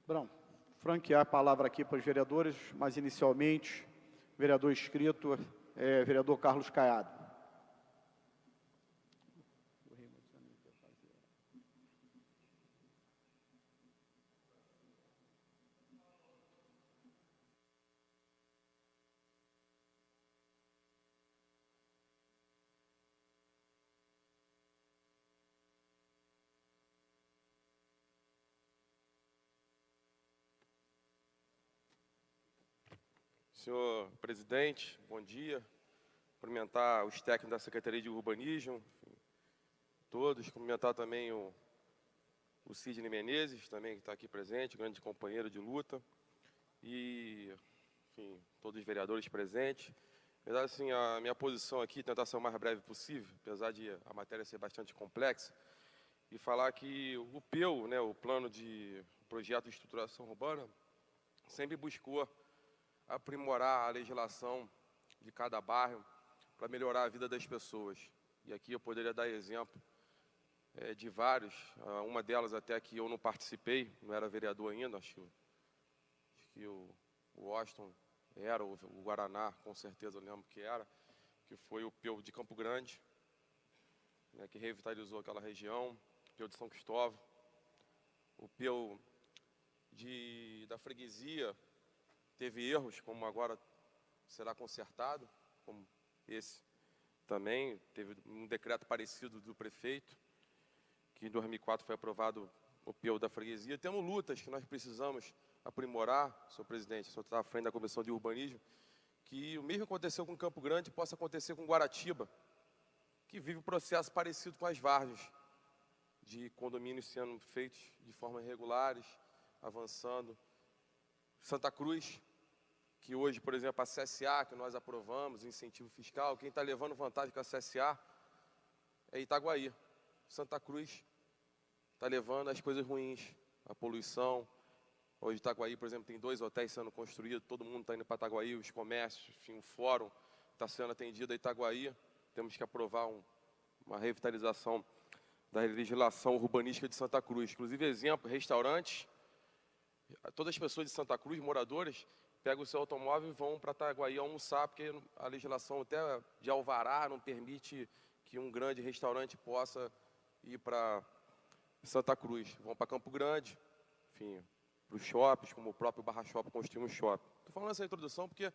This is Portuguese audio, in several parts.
Brão, franquear a palavra aqui para os vereadores, mas inicialmente, vereador inscrito, vereador Carlos Caiado. Senhor presidente, bom dia. Cumprimentar os técnicos da Secretaria de Urbanismo, todos. Cumprimentar também o Sidney Menezes, também que está aqui presente, grande companheiro de luta. E, enfim, todos os vereadores presentes. Na verdade, assim, a minha posição aqui, tentar ser o mais breve possível, apesar de a matéria ser bastante complexa, e falar que o PEU, né, o Plano de Projeto de Estruturação Urbana, sempre buscou aprimorar a legislação de cada bairro para melhorar a vida das pessoas. E aqui eu poderia dar exemplo de vários, uma delas até que eu não participei, não era vereador ainda, acho que o Washington era, o Guaraná, com certeza eu lembro que era, que foi o PEU de Campo Grande, né, que revitalizou aquela região, o PEU de São Cristóvão, o PEU da freguesia, teve erros, como agora será consertado, como esse também. Teve um decreto parecido do prefeito, que em 2004 foi aprovado o PEU da freguesia. Temos lutas que nós precisamos aprimorar, senhor presidente, o senhor está à frente da Comissão de Urbanismo, que o mesmo aconteceu com Campo Grande possa acontecer com Guaratiba, que vive um processo parecido com as Várzeas, de condomínios sendo feitos de forma irregulares, avançando. Santa Cruz, que hoje, por exemplo, a CSA, que nós aprovamos, o incentivo fiscal, quem está levando vantagem com a CSA é Itaguaí. Santa Cruz está levando as coisas ruins, a poluição. Hoje Itaguaí, por exemplo, tem 2 hotéis sendo construídos, todo mundo está indo para Itaguaí, os comércios, enfim, o fórum está sendo atendido a Itaguaí. Temos que aprovar uma revitalização da legislação urbanística de Santa Cruz. Inclusive, exemplo, restaurantes, todas as pessoas de Santa Cruz, moradores, pegam o seu automóvel e vão para Itaguaí almoçar, porque a legislação até de alvará não permite que um grande restaurante possa ir para Santa Cruz. Vão para Campo Grande, enfim, para os shoppings, como o próprio Barra Shopping construiu um shopping. Estou falando essa introdução porque é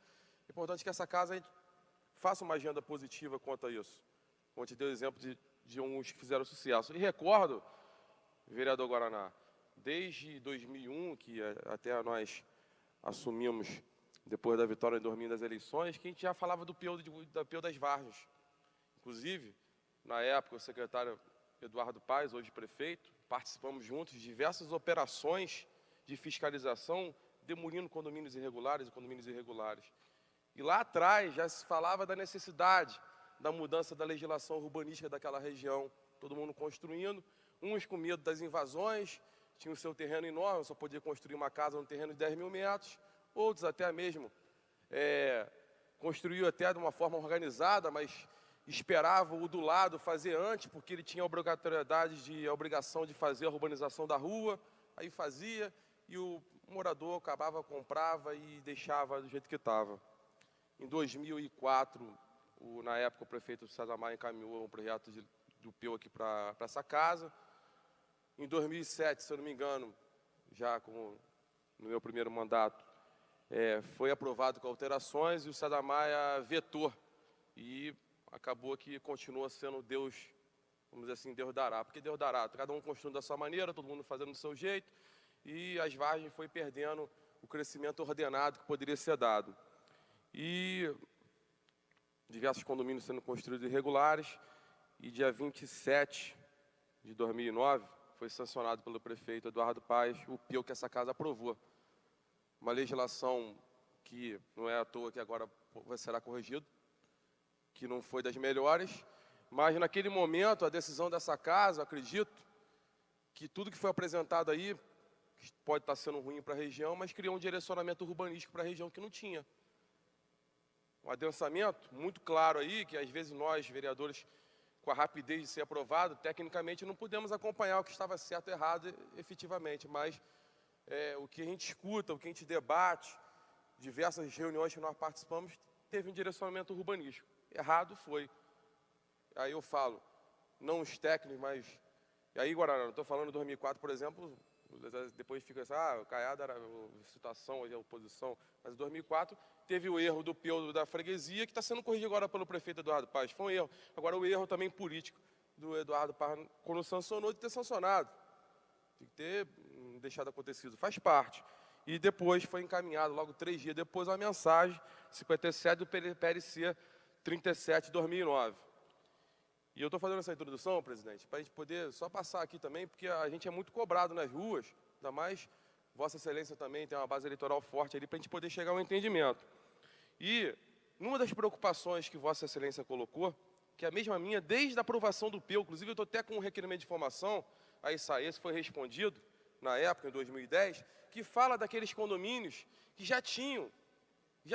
importante que essa casa a gente faça uma agenda positiva quanto a isso. Como eu te dei o exemplo de uns que fizeram sucesso. E recordo, vereador Guaraná, desde 2001, que até nós assumimos, depois da vitória em 2000 das eleições, que a gente já falava do PEU das Várzeas. Inclusive, na época, o secretário Eduardo Paes, hoje prefeito, participamos juntos de diversas operações de fiscalização, demolindo condomínios irregulares e condomínios irregulares. E lá atrás já se falava da necessidade da mudança da legislação urbanística daquela região, todo mundo construindo, uns com medo das invasões, tinha o seu terreno enorme, só podia construir uma casa no terreno de 10 mil metros, outros até mesmo construiu até de uma forma organizada, mas esperavam o do lado fazer antes, porque ele tinha a obrigação de fazer a urbanização da rua, aí fazia, e o morador comprava e deixava do jeito que estava. Em 2004, na época o prefeito César Maia encaminhou um projeto do PEU aqui para essa casa. Em 2007, se eu não me engano, já no meu primeiro mandato, foi aprovado com alterações e o César Maia vetou. E acabou que continua sendo Deus, vamos dizer assim, Deus dará. Porque Deus dará, cada um construindo da sua maneira, todo mundo fazendo do seu jeito, e as Várzeas foi perdendo o crescimento ordenado que poderia ser dado. E diversos condomínios sendo construídos irregulares, e dia 27 de 2009, foi sancionado pelo prefeito Eduardo Paes o PEU que essa casa aprovou. Uma legislação que não é à toa que agora será corrigido, que não foi das melhores, mas naquele momento a decisão dessa casa, acredito, que tudo que foi apresentado aí pode estar sendo ruim para a região, mas criou um direcionamento urbanístico para a região que não tinha. Um adensamento muito claro aí, que às vezes nós, vereadores, com a rapidez de ser aprovado, tecnicamente não pudemos acompanhar o que estava certo e errado efetivamente, mas o que a gente escuta, o que a gente debate, diversas reuniões que nós participamos, teve um direcionamento urbanístico. Errado foi. Aí eu falo, não os técnicos, mas... E aí, Guaraná, não estou falando de 2004, por exemplo, depois fica assim, o Caiado era a situação, hoje é a oposição, mas em 2004 teve o erro do Peu da freguesia, que está sendo corrigido agora pelo prefeito Eduardo Paz. Foi um erro. Agora, o erro também político do Eduardo Paz, quando sancionou, de ter sancionado. Tem que ter deixado acontecido. Faz parte. E depois foi encaminhado, logo 3 dias depois, a mensagem 57 do PLC 37 de 2009. E eu estou fazendo essa introdução, presidente, para a gente poder só passar aqui também, porque a gente é muito cobrado nas ruas, ainda mais Vossa Excelência também tem uma base eleitoral forte ali, para a gente poder chegar a um entendimento. E uma das preocupações que Vossa Excelência colocou, que é a mesma minha, desde a aprovação do Peu, inclusive eu estou até com um requerimento de informação, aí esse foi respondido, na época, em 2010, que fala daqueles condomínios que já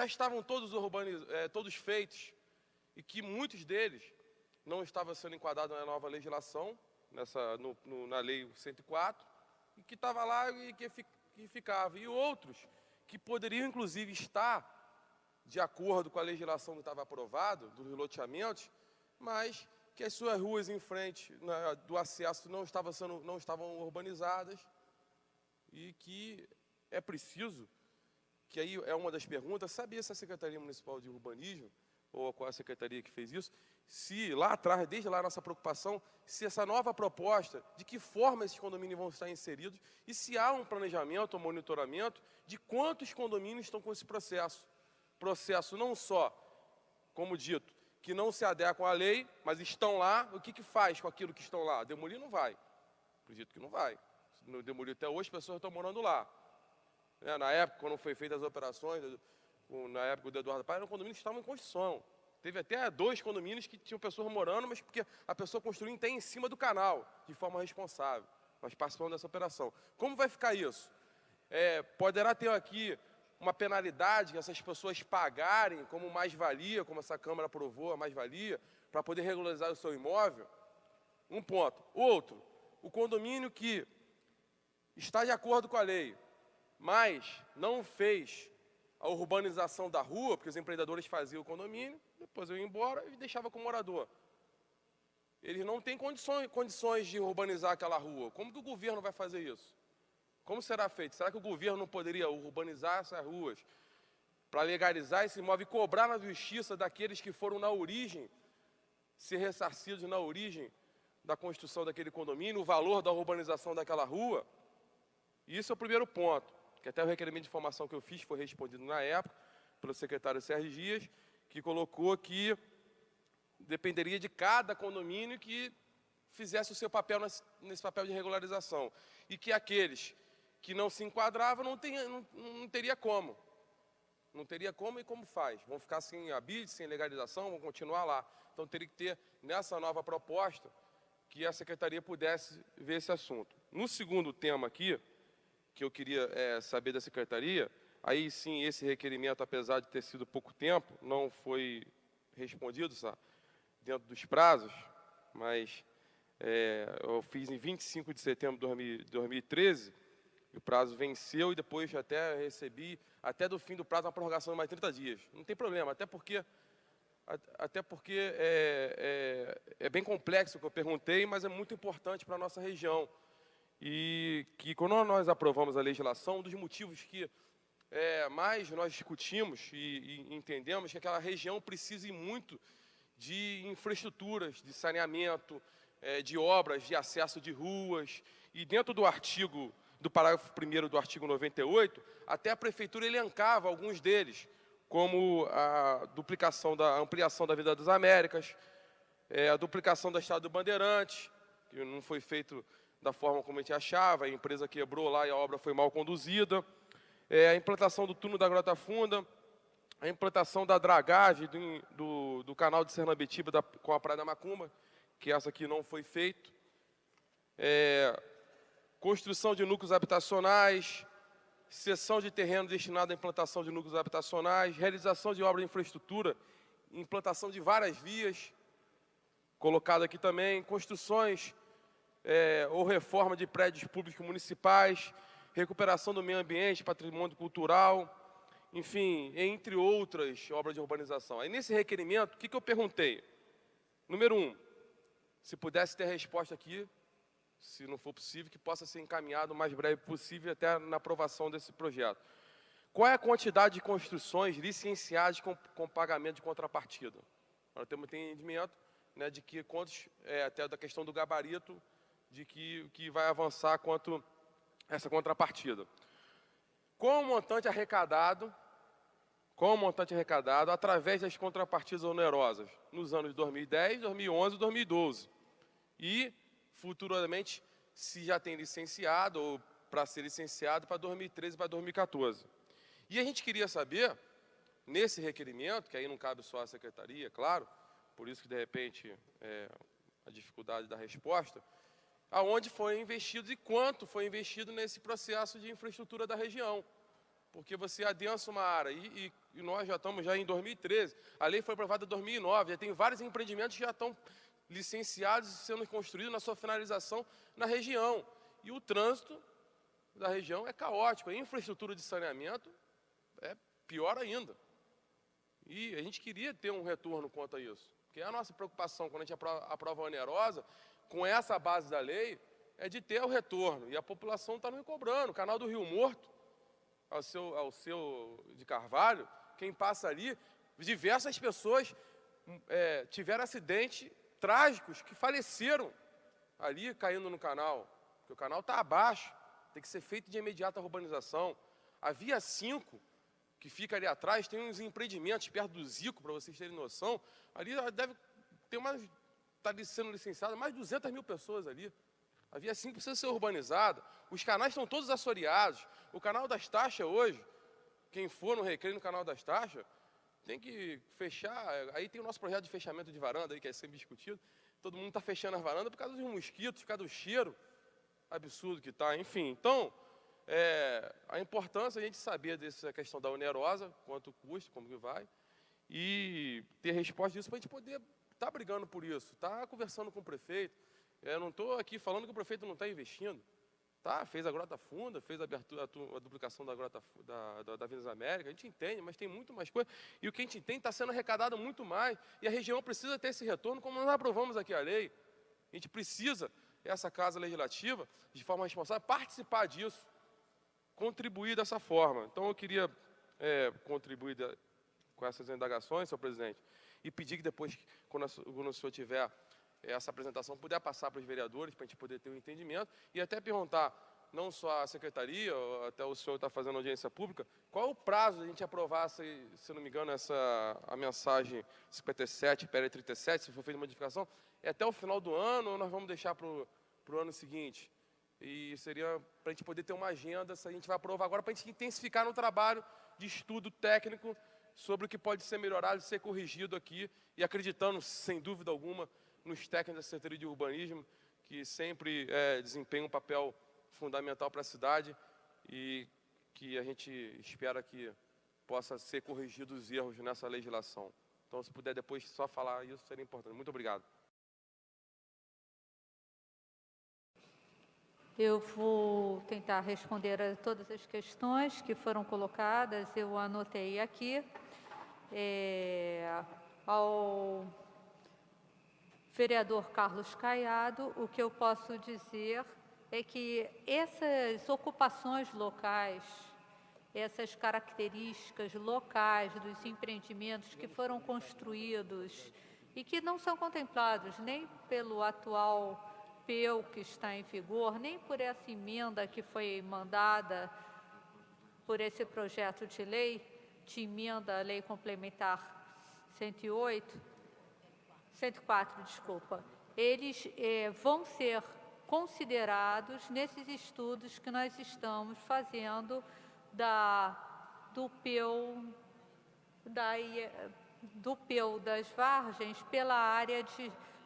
estavam todos feitos, e que muitos deles não estavam sendo enquadrados na nova legislação, na Lei 104, e que estava lá e que ficava. E outros que poderiam, inclusive, estar de acordo com a legislação que estava aprovada, dos loteamentos, mas que as suas ruas em frente do acesso não estavam urbanizadas, e que é preciso, que aí é uma das perguntas, saber se a Secretaria Municipal de Urbanismo, ou qual a secretaria que fez isso, se lá atrás, desde lá, nossa preocupação, se essa nova proposta, de que forma esses condomínios vão estar inseridos, e se há um planejamento, um monitoramento, de quantos condomínios estão com esse processo. Processo não só, como dito, que não se adequam à lei, mas estão lá, o que faz com aquilo que estão lá? Demolir não vai. Acredito que não vai. Se não demolir até hoje, as pessoas estão morando lá. Na época, quando foi feitas as operações, na época do Eduardo Paz, eram condomínios que estavam em construção. Teve até 2 condomínios que tinham pessoas morando, mas porque a pessoa construiu até em cima do canal, de forma responsável, mas participando dessa operação. Como vai ficar isso? Poderá ter aqui uma penalidade que essas pessoas pagarem como mais-valia, como essa Câmara aprovou a mais-valia, para poder regularizar o seu imóvel? Um ponto. Outro, o condomínio que está de acordo com a lei, mas não fez a urbanização da rua, porque os empreendedores faziam o condomínio, depois eu ia embora e deixava com o morador. Eles não têm condições de urbanizar aquela rua. Como que o governo vai fazer isso? Como será feito? Será que o governo não poderia urbanizar essas ruas para legalizar esse imóvel e cobrar na justiça daqueles que foram na origem, ser ressarcidos na origem da construção daquele condomínio, o valor da urbanização daquela rua? Isso é o primeiro ponto, que até o requerimento de informação que eu fiz foi respondido na época pelo secretário Sérgio Dias, que colocou que dependeria de cada condomínio que fizesse o seu papel nesse papel de regularização. E que aqueles que não se enquadravam não teria como. Não teria como e como faz. Vão ficar sem habite, sem legalização, vão continuar lá. Então teria que ter, nessa nova proposta, que a Secretaria pudesse ver esse assunto. No segundo tema aqui, que eu queria saber da Secretaria, aí sim esse requerimento, apesar de ter sido pouco tempo, não foi respondido, sabe, dentro dos prazos, mas eu fiz em 25 de setembro de 2013, e o prazo venceu e depois até recebi, até do fim do prazo, uma prorrogação de mais 30 dias. Não tem problema, até porque é bem complexo o que eu perguntei, mas é muito importante para a nossa região. E que quando nós aprovamos a legislação, um dos motivos que mais nós discutimos e entendemos que aquela região precise muito de infraestruturas, de saneamento, de obras, de acesso de ruas. E dentro do parágrafo 1º do artigo 98, até a Prefeitura elencava alguns deles, como a ampliação da Avenida das Américas, a duplicação da Estrada do Bandeirante, que não foi feito da forma como a gente achava, a empresa quebrou lá e a obra foi mal conduzida, a implantação do túnel da Grota Funda, a implantação da dragagem do canal de Sernambetiba com a Praia da Macumba, que essa aqui não foi feita, construção de núcleos habitacionais, cessão de terreno destinado à implantação de núcleos habitacionais, realização de obra de infraestrutura, implantação de várias vias, colocado aqui também, construções ou reforma de prédios públicos municipais, recuperação do meio ambiente, patrimônio cultural, enfim, entre outras obras de urbanização. Aí, nesse requerimento, o que eu perguntei? Número 1, se pudesse ter a resposta aqui, se não for possível, que possa ser encaminhado o mais breve possível até na aprovação desse projeto. Qual é a quantidade de construções licenciadas com pagamento de contrapartida? Nós temos entendimento, né, de que até da questão do gabarito, de que vai avançar quanto essa contrapartida. Com o montante arrecadado através das contrapartidas onerosas nos anos 2010, 2011 e 2012. E, futuramente, se já tem licenciado ou para ser licenciado para 2013 e para 2014. E a gente queria saber, nesse requerimento, que aí não cabe só a secretaria, claro, por isso que, de repente, a dificuldade da resposta, aonde foi investido e quanto foi investido nesse processo de infraestrutura da região. Porque você adensa uma área, e nós já estamos em 2013, a lei foi aprovada em 2009, já tem vários empreendimentos que já estão licenciados e sendo construídos na sua finalização na região. E o trânsito da região é caótico, a infraestrutura de saneamento é pior ainda. E a gente queria ter um retorno quanto a isso, porque a nossa preocupação quando a gente aprova a onerosa, com essa base da lei, é de ter o retorno, e a população está nos cobrando. O canal do Rio Morto, ao seu de Carvalho, quem passa ali, diversas pessoas tiveram acidentes trágicos que faleceram ali caindo no canal, porque o canal está abaixo, tem que ser feito de imediata urbanização. A Via 5, que fica ali atrás, tem uns empreendimentos perto do Zico, para vocês terem noção, ali deve ter está sendo licenciado mais de 200 mil pessoas ali. A Via 5 precisa ser urbanizada, os canais estão todos assoreados. O canal das Taxas hoje, quem for no Recreio no canal das Taxas, tem que fechar. Aí tem o nosso projeto de fechamento de varanda, aí, que é sempre discutido. Todo mundo está fechando as varandas por causa dos mosquitos, por causa do cheiro absurdo que está. Enfim, então, a importância é a gente saber dessa questão da onerosa, quanto custa, como que vai, e ter resposta disso para a gente poder estar brigando por isso, estar conversando com o prefeito. Eu não estou aqui falando que o prefeito não está investindo. Tá, fez a Grota Funda, fez a duplicação da Grota da Avenida América, a gente entende, mas tem muito mais coisa. E o que a gente tem está sendo arrecadado muito mais. E a região precisa ter esse retorno, como nós aprovamos aqui a lei. A gente precisa, essa Casa Legislativa, de forma responsável, participar disso, contribuir dessa forma. Então, eu queria contribuir com essas indagações, senhor presidente, e pedir que depois, quando o senhor tiver essa apresentação, puder passar para os vereadores, para a gente poder ter um entendimento, e até perguntar, não só a secretaria, até o senhor está fazendo audiência pública, qual é o prazo de a gente aprovar, se não me engano, a mensagem 57, PL 37, se for feita modificação, é até o final do ano, ou nós vamos deixar para o ano seguinte? E seria para a gente poder ter uma agenda, se a gente vai aprovar agora, para a gente intensificar no trabalho de estudo técnico sobre o que pode ser melhorado, ser corrigido aqui, e acreditando, sem dúvida alguma, nos técnicos da Secretaria de Urbanismo, que sempre desempenham um papel fundamental para a cidade e que a gente espera que possa ser corrigidos os erros nessa legislação. Então, se puder depois só falar isso, seria importante. Muito obrigado. Eu vou tentar responder a todas as questões que foram colocadas, eu anotei aqui. Ao vereador Carlos Caiado, o que eu posso dizer é que essas ocupações locais, essas características locais dos empreendimentos que foram construídos e que não são contemplados nem pelo atual PEU que está em vigor, nem por essa emenda que foi mandada por esse projeto de lei, de emenda à Lei Complementar 104, desculpa, eles vão ser considerados nesses estudos que nós estamos fazendo do PEU das Vargens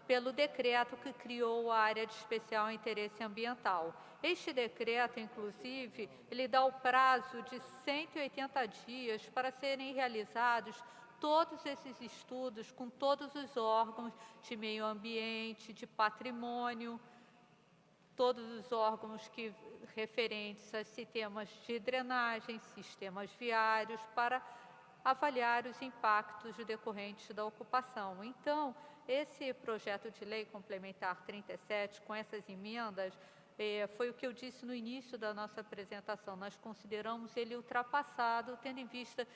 pelo decreto que criou a área de especial interesse ambiental. Este decreto, inclusive, ele dá o prazo de 180 dias para serem realizados todos esses estudos com todos os órgãos de meio ambiente, de patrimônio, todos os órgãos referentes a sistemas de drenagem, sistemas viários, para avaliar os impactos decorrentes da ocupação. Então, esse projeto de lei complementar 37, com essas emendas, foi o que eu disse no início da nossa apresentação. Nós consideramos ele ultrapassado, tendo em vista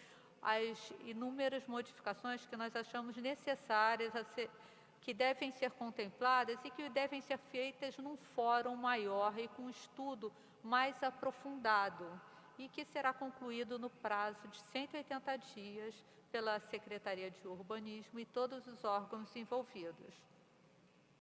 as inúmeras modificações que nós achamos necessárias, que devem ser contempladas e que devem ser feitas num fórum maior e com um estudo mais aprofundado, e que será concluído no prazo de 180 dias pela Secretaria de Urbanismo e todos os órgãos envolvidos.